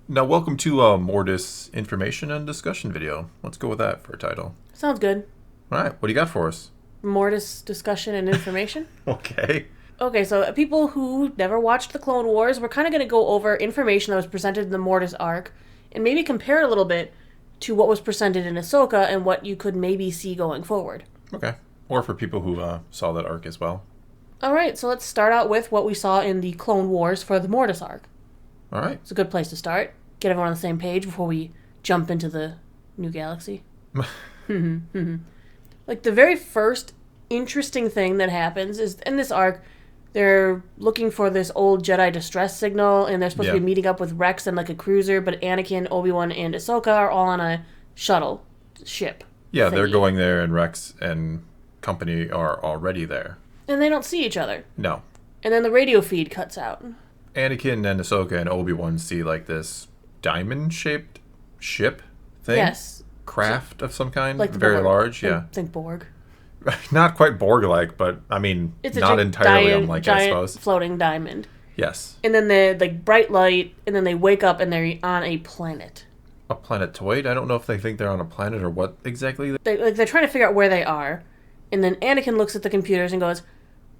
Now, welcome to Mortis information and discussion video. Let's go with that for a title. Sounds good. All right, what do you got for us? Mortis discussion and information. Okay. Okay, so people who never watched the Clone Wars, we're kind of going to go over information that was presented in the Mortis arc and maybe compare it a little bit to what was presented in Ahsoka and what you could maybe see going forward. Okay. Or for people who saw that arc as well. All right, so let's start out with what we saw in the Clone Wars for the Mortis arc. All right. It's a good place to start. Get everyone on the same page before we jump into the new galaxy. Like, the very first interesting thing that happens is in this arc, they're looking for this old Jedi distress signal, and they're supposed to be meeting up with Rex and like a cruiser, but Anakin, Obi-Wan, and Ahsoka are all on a shuttle ship. Yeah, thingy. they're going there, and Rex and company are already there. And they don't see each other. No. And then the radio feed cuts out. Anakin and Ahsoka and Obi-Wan see like this diamond-shaped ship thing. Yes. Craft of some kind. Like the very Borg. large, yeah. Think Borg. Not quite Borg-like, but I mean, It's a not entirely unlike, I giant suppose. floating diamond. Yes. And then they like bright light, and then they wake up and they're on a planet. A planetoid? I don't know if they think they're on a planet or what exactly. They're trying to figure out where they are, and then Anakin looks at the computers and goes,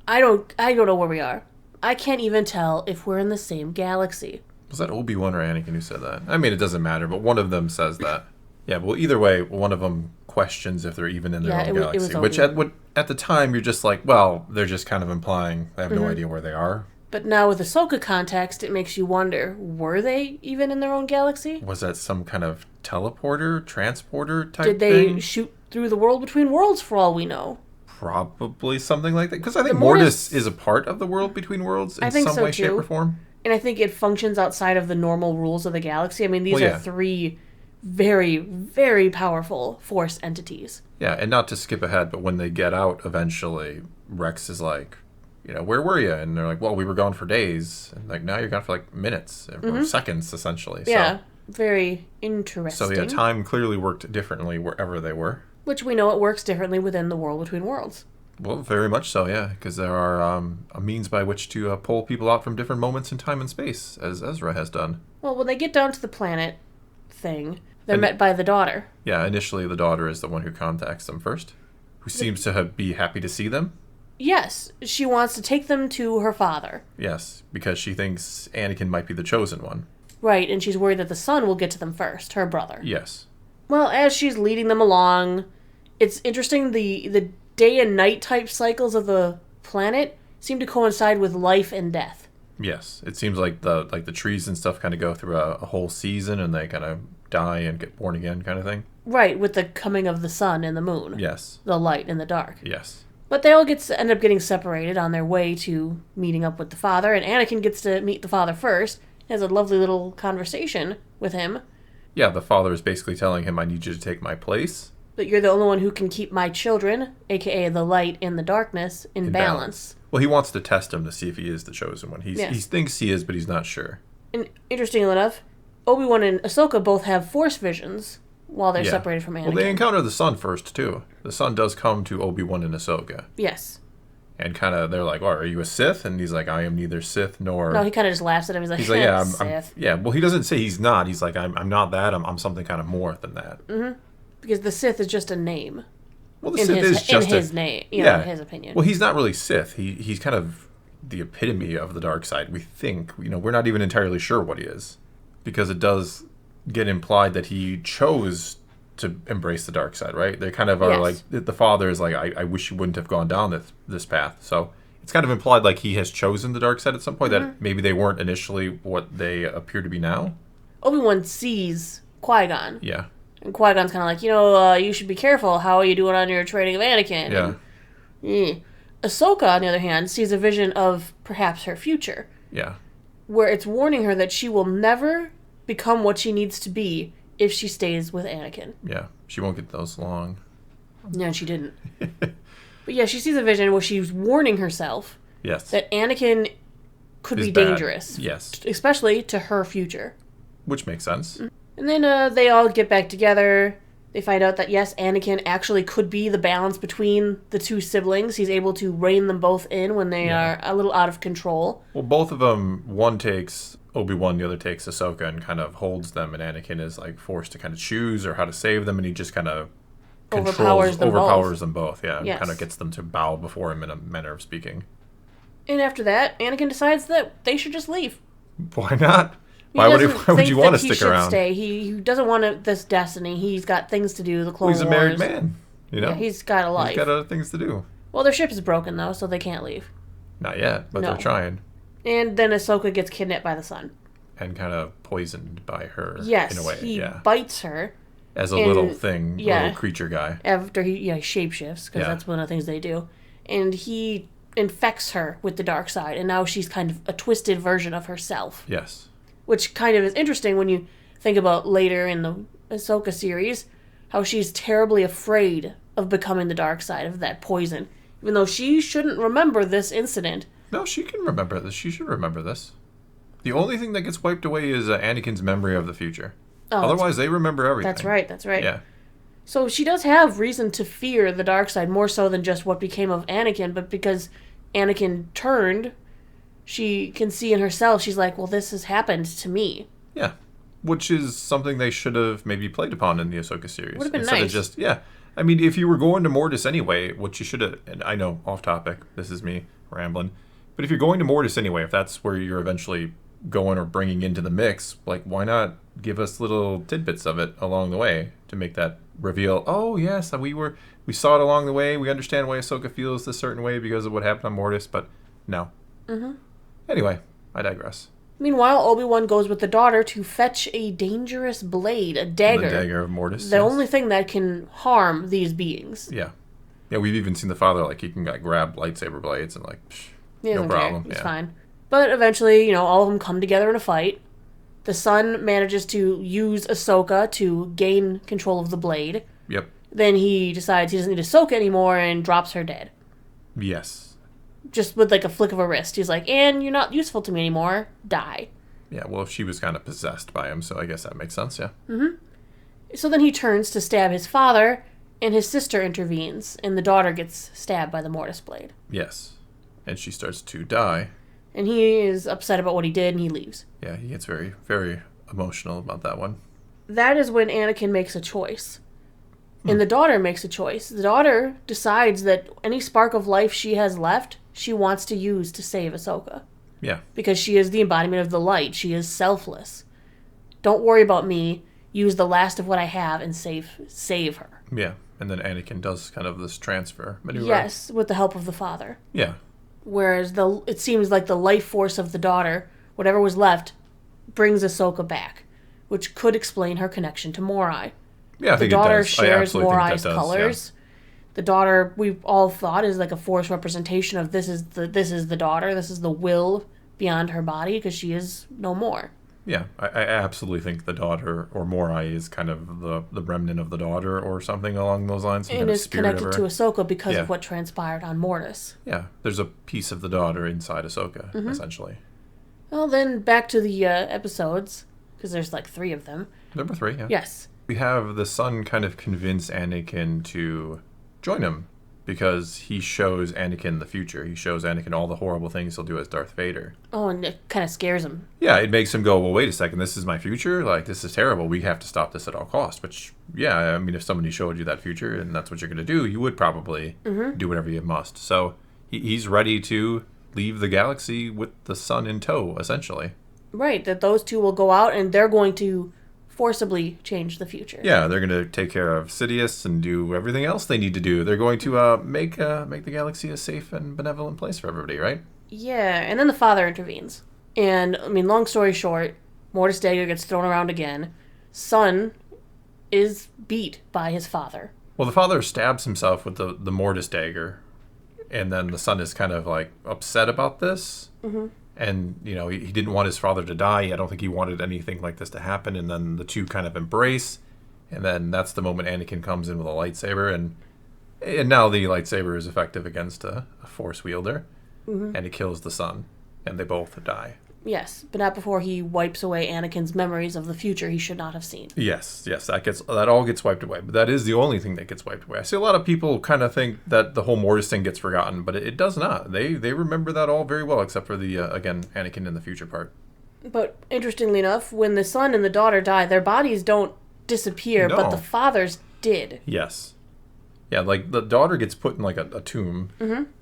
I don't know where we are. I can't even tell if we're in the same galaxy. Was that Obi-Wan or Anakin who said that? I mean, it doesn't matter, but one of them says that. Yeah, well, either way, one of them questions if they're even in their own galaxy. It was which at the time, you're just like, well, they're just kind of implying they have no idea where they are. But now with Ahsoka context, it makes you wonder, were they even in their own galaxy? Was that some kind of teleporter, transporter type Did they thing? shoot through the world between worlds for all we know? Probably something like that. Because I think The Mortis is a part of the world between worlds in some way, shape, too. or form. And I think it functions outside of the normal rules of the galaxy. I mean, these are three very, very powerful Force entities. Yeah, and not to skip ahead, but when they get out eventually, Rex is like, where were you? And they're like, well, we were gone for days. And like, now you're gone for like minutes or seconds, essentially. Yeah, so, very interesting. So yeah, time clearly worked differently wherever they were. Which we know it works differently within the world between worlds. Well, very much so, yeah, because there are a means by which to pull people out from different moments in time and space, as Ezra has done. Well, when they get down to the planet thing, they're met by the daughter. Yeah, initially the daughter is the one who contacts them first, who seems to be happy to see them. Yes, she wants to take them to her father. Yes, because she thinks Anakin might be the chosen one. Right, and she's worried that the son will get to them first, her brother. Yes. Well, as she's leading them along, it's interesting the day and night type cycles of the planet seem to coincide with life and death. Yes, it seems like the trees and stuff kind of go through a whole season and they kind of die and get born again kind of thing. Right, with the coming of the sun and the moon. Yes. The light and the dark. Yes. But they all end up getting separated on their way to meeting up with the father, and Anakin gets to meet the father first, has a lovely little conversation with him. Yeah, the father is basically telling him, I need you to take my place. That you're the only one who can keep my children, aka the light and the darkness, in balance. Well, he wants to test him to see if he is the chosen one. He thinks he is, but he's not sure. And interestingly enough, Obi-Wan and Ahsoka both have Force visions while they're separated from Anakin. Well, they encounter the son first, too. The son does come to Obi-Wan and Ahsoka. Yes. And kind of, they're like, oh, are you a Sith? And he's like, I am neither Sith nor... No, he kind of just laughs at him. He's like, yeah, Sith. Yeah, well, he doesn't say he's not. He's like, I'm not that. I'm something kind of more than that. Mm-hmm. Because the Sith is just a name. Well, the Sith is just in his name, in his opinion. Well, he's not really Sith. He's kind of the epitome of the dark side. We think, we're not even entirely sure what he is, because it does get implied that he chose to embrace the dark side, right? They kind of are like, the father is like, I wish you wouldn't have gone down this path. So it's kind of implied like he has chosen the dark side at some point, that maybe they weren't initially what they appear to be now. Obi-Wan sees Qui-Gon. Yeah. And Qui-Gon's kind of like, you should be careful. How are you doing on your training of Anakin? Yeah. And, Ahsoka, on the other hand, sees a vision of perhaps her future. Yeah. Where it's warning her that she will never become what she needs to be if she stays with Anakin. Yeah. She won't get those long. No, she didn't. But yeah, she sees a vision where she's warning herself that Anakin could be dangerous. Yes. Especially to her future. Which makes sense. And then they all get back together. They find out that, yes, Anakin actually could be the balance between the two siblings. He's able to rein them both in when they are a little out of control. Well, both of them, one takes Obi-Wan, the other takes Ahsoka, and kind of holds them, and Anakin is like forced to kind of choose or how to save them, and he just kind of overpowers them both. Yeah, yes. Kind of gets them to bow before him in a manner of speaking. And after that, Anakin decides that they should just leave. Why not? Why would you want to stick around? Stay. He doesn't want this destiny. He's got things to do. The Clone Wars. He's a married man. You know, he's got a life. He's got other things to do. Well, their ship is broken though, so they can't leave. Not yet, but they're trying. And then Ahsoka gets kidnapped by the Sun. And kind of poisoned by her. Yes, in a way. He bites her. As a little thing, little creature guy. After he shapeshifts, because that's one of the things they do. And he infects her with the dark side, and now she's kind of a twisted version of herself. Yes. Which kind of is interesting when you think about later in the Ahsoka series, how she's terribly afraid of becoming the dark side of that poison. Even though she shouldn't remember this incident. No, she can remember this. She should remember this. The only thing that gets wiped away is Anakin's memory of the future. Oh, otherwise, they remember everything. That's right. Yeah. So she does have reason to fear the dark side, more so than just what became of Anakin, but because Anakin turned, she can see in herself, she's like, well, this has happened to me. Yeah. Which is something they should have maybe played upon in the Ahsoka series. Would have been Instead nice. Of just, I mean, if you were going to Mortis anyway, what you should have, and I know, off topic, this is me rambling, but if you're going to Mortis anyway, if that's where you're eventually going or bringing into the mix, like, why not give us little tidbits of it along the way to make that reveal, oh, yes, we saw it along the way, we understand why Ahsoka feels this certain way because of what happened on Mortis, but no. Mm-hmm. Anyway, I digress. Meanwhile, Obi-Wan goes with the daughter to fetch a dangerous blade, a dagger. The dagger of Mortis. The only thing that can harm these beings. Yeah. Yeah, we've even seen the father, like, he can grab lightsaber blades and, like, no problem. He's fine. But eventually, all of them come together in a fight. The son manages to use Ahsoka to gain control of the blade. Yep. Then he decides he doesn't need Ahsoka anymore and drops her dead. Yes. Just with, like, a flick of a wrist. He's like, and you're not useful to me anymore. Die. Yeah, well, she was kind of possessed by him, so I guess that makes sense, yeah. Mm-hmm. So then he turns to stab his father, and his sister intervenes, and the daughter gets stabbed by the Mortis blade. Yes. And she starts to die. And he is upset about what he did, and he leaves. Yeah, he gets very, very emotional about that one. That is when Anakin makes a choice. And the daughter makes a choice. The daughter decides that any spark of life she has left, she wants to use to save Ahsoka. Yeah. Because she is the embodiment of the light. She is selfless. Don't worry about me. Use the last of what I have and save her. Yeah. And then Anakin does kind of this transfer maneuver. Yes, with the help of the father. Yeah. Whereas it seems like the life force of the daughter, whatever was left, brings Ahsoka back, which could explain her connection to Morai. Yeah, I think it does. The daughter shares Morai's colors. Yeah. The daughter, we've all thought, is like a force representation of this is the daughter, this is the will beyond her body, because she is no more. Yeah, I absolutely think the daughter, or Morai, is kind of the remnant of the daughter or something along those lines. And is connected to Ahsoka because of what transpired on Mortis. Yeah, there's a piece of the daughter inside Ahsoka, essentially. Well, then back to the episodes, because there's like 3 of them. There were 3, yeah. Yes. We have the son kind of convince Anakin to join him because he shows Anakin the future. He shows Anakin all the horrible things he'll do as Darth Vader. Oh, and it kind of scares him. Yeah, it makes him go, well, wait a second, this is my future? Like, this is terrible. We have to stop this at all costs. Which, yeah, I mean, if somebody showed you that future and that's what you're going to do, you would probably do whatever you must. So he's ready to leave the galaxy with the son in tow, essentially. Right, that those two will go out and they're going to forcibly change the future. Yeah, they're going to take care of Sidious and do everything else they need to do. They're going to make the galaxy a safe and benevolent place for everybody, right? Yeah, and then the father intervenes. And, I mean, long story short, Mortis dagger gets thrown around again. Son is beat by his father. Well, the father stabs himself with the Mortis dagger, and then the son is kind of, like, upset about this. Mm-hmm. And, he didn't want his father to die. I don't think he wanted anything like this to happen. And then the two kind of embrace. And then that's the moment Anakin comes in with a lightsaber. And now the lightsaber is effective against a Force wielder. Mm-hmm. And it kills the son. And they both die. Yes, but not before he wipes away Anakin's memories of the future he should not have seen. Yes, that all gets wiped away. But that is the only thing that gets wiped away. I see a lot of people kind of think that the whole Mortis thing gets forgotten, but it does not. They remember that all very well, except for the again Anakin in the future part. But interestingly enough, when the son and the daughter die, their bodies don't disappear, but the father's did. Yes. Yeah, like the daughter gets put in like a tomb,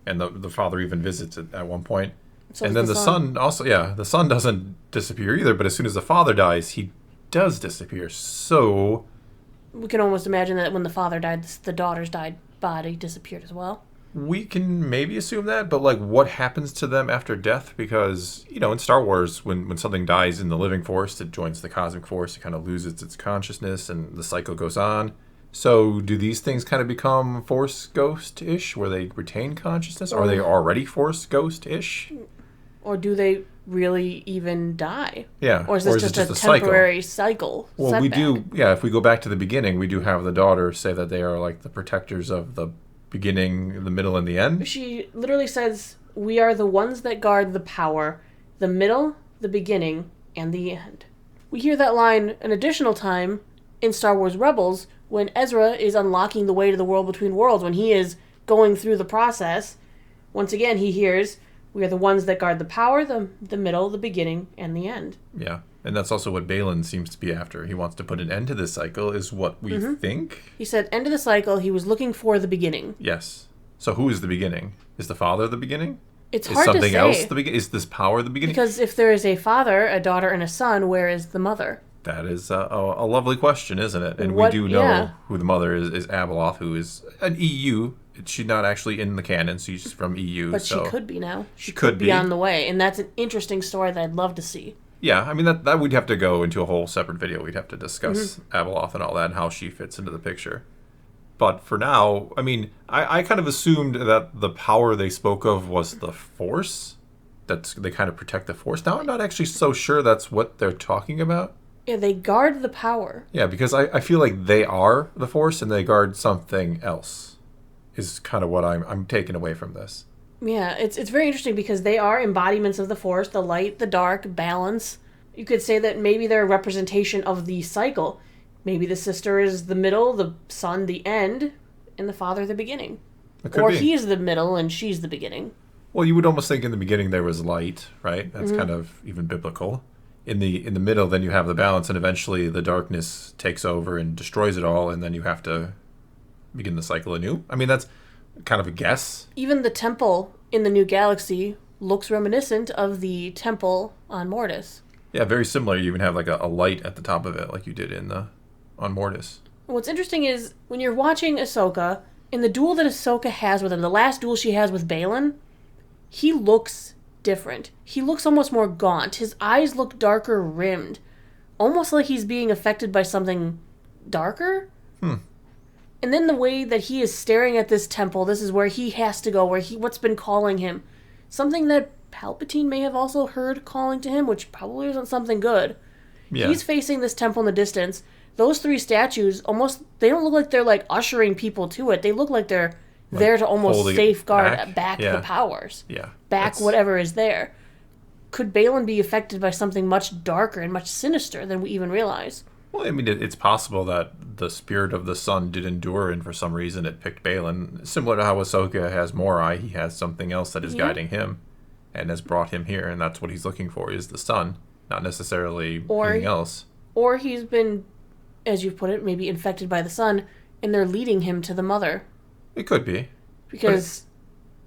and the father even visits it at one point. So and then the son also, the son doesn't disappear either, but as soon as the father dies, he does disappear. So we can almost imagine that when the father died, the daughter's body disappeared as well. We can maybe assume that, but like what happens to them after death? Because, in Star Wars, when something dies in the living force, it joins the cosmic force, it kind of loses its consciousness, and the cycle goes on. So do these things kind of become Force Ghost-ish, where they retain consciousness? Or are they already Force Ghost-ish? Or do they really even die? Yeah. Or is this just a temporary cycle? Well, setback? We do, if we go back to the beginning, we do have the daughter say that they are like the protectors of the beginning, the middle, and the end. She literally says, "We are the ones that guard the power, the middle, the beginning, and the end." We hear that line an additional time in Star Wars Rebels when Ezra is unlocking the way to the world between worlds, when he is going through the process. Once again, he hears, "We are the ones that guard the power, the middle, the beginning, and the end." Yeah, and that's also what Baylan seems to be after. He wants to put an end to this cycle, is what we think. He said, end of the cycle, he was looking for the beginning. Yes. So who is the beginning? Is the father the beginning? It's hard to say. Is something else the beginning? Is this power the beginning? Because if there is a father, a daughter, and a son, where is the mother? That is a lovely question, isn't it? And we do know who the mother is Abeloth, who is an EU. She's not actually in the canon, so she's from EU. But so she could be now. She could be on the way, and that's an interesting story that I'd love to see. Yeah, I mean, that we'd have to go into a whole separate video. We'd have to discuss Abeloth and all that and how she fits into the picture. But for now, I mean, I kind of assumed that the power they spoke of was the Force. They kind of protect the Force. Now I'm not actually so sure that's what they're talking about. Yeah, they guard the power. Yeah, because I feel like they are the Force and they guard something else, is kind of what I'm taking away from this. Yeah, it's very interesting because they are embodiments of the Force, the light, the dark, balance. You could say that maybe they're a representation of the cycle. Maybe the sister is the middle, the son the end, and the father the beginning. Or he's the middle and she's the beginning. Well, you would almost think in the beginning there was light, right? That's kind of even biblical. In the middle, then you have the balance, and eventually the darkness takes over and destroys it all, and then you have to begin the cycle anew. I mean, that's kind of a guess. Even the temple in the New Galaxy looks reminiscent of the temple on Mortis. Yeah, very similar. You even have like a light at the top of it, like you did on Mortis. What's interesting is when you're watching Ahsoka, in the duel that Ahsoka has with him, the last duel she has with Baylan, he looks different. He looks almost more gaunt. His eyes look darker rimmed. Almost like he's being affected by something darker. And then the way that he is staring at this temple, this is where he has to go, what's been calling him. Something that Palpatine may have also heard calling to him, which probably isn't something good. Yeah. He's facing this temple in the distance. Those three statues they don't look like they're like ushering people to it. They look like they're there to almost safeguard back the powers. Yeah. Back whatever is there. Could Baylan be affected by something much darker and much sinister than we even realize? Well, I mean, it's possible that the spirit of the sun did endure, and for some reason it picked Baylan. Similar to how Ahsoka has Morai, he has something else that is guiding him and has brought him here, and that's what he's looking for, is the sun, not necessarily anything else. Or he's been, as you put it, maybe infected by the sun, and they're leading him to the mother. It could be. Because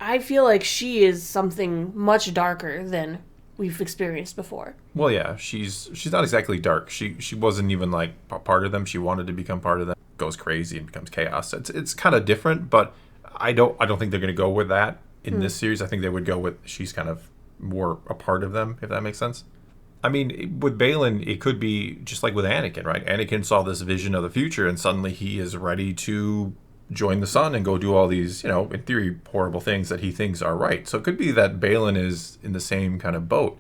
I feel like she is something much darker than we've experienced before. Well, yeah, she's not exactly dark. She wasn't even like part of them. She wanted to become part of them. Goes crazy and becomes chaos. It's kind of different, but I don't think they're going to go with that in this series. I think they would go with she's kind of more a part of them, if that makes sense. I mean, with Baylan, it could be just like with Anakin, right? Anakin saw this vision of the future, and suddenly he is ready to join the sun and go do all these, in theory, horrible things that he thinks are right. So it could be that Baylan is in the same kind of boat.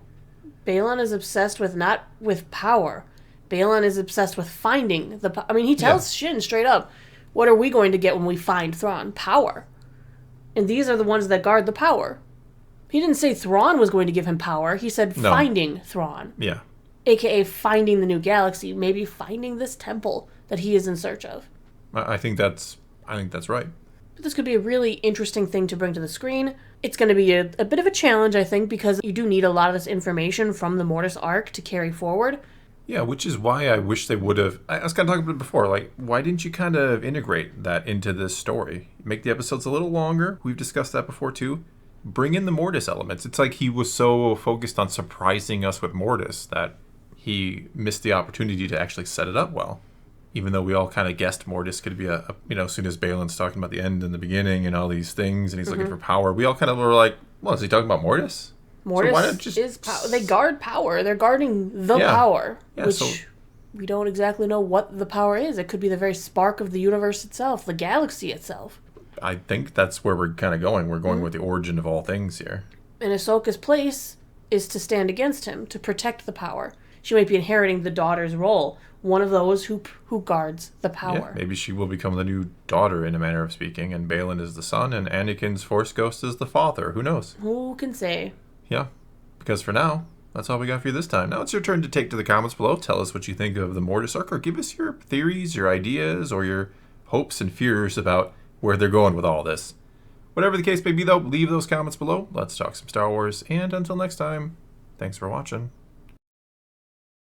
Baylan is obsessed not with power. Baylan is obsessed with finding he tells Shin straight up, what are we going to get when we find Thrawn? Power. And these are the ones that guard the power. He didn't say Thrawn was going to give him power. He said No. finding Thrawn. Yeah. AKA finding the new galaxy. Maybe finding this temple that he is in search of. I think that's right. But this could be a really interesting thing to bring to the screen. It's going to be a bit of a challenge, I think, because you do need a lot of this information from the Mortis arc to carry forward. Yeah, which is why I wish they would have... I was kind of talking about it before. Like, why didn't you kind of integrate that into this story? Make the episodes a little longer. We've discussed that before, too. Bring in the Mortis elements. It's like he was so focused on surprising us with Mortis that he missed the opportunity to actually set it up well. Even though we all kind of guessed Mortis could be as soon as Balin's talking about the end and the beginning and all these things, and he's looking for power, we all kind of were like, well, is he talking about Mortis? Mortis so why not just... is power. They guard power. They're guarding the power, which we don't exactly know what the power is. It could be the very spark of the universe itself, the galaxy itself. I think that's where we're kind of going. We're going with the origin of all things here. And Ahsoka's place is to stand against him, to protect the power. She might be inheriting the daughter's role, one of those who guards the power. Yeah, maybe she will become the new daughter, in a manner of speaking, and Balin is the son, and Anakin's Force Ghost is the father. Who knows? Who can say? Yeah, because for now, that's all we got for you this time. Now it's your turn to take to the comments below. Tell us what you think of the Mortis arc, or give us your theories, your ideas, or your hopes and fears about where they're going with all this. Whatever the case may be, though, leave those comments below. Let's talk some Star Wars, and until next time, thanks for watching.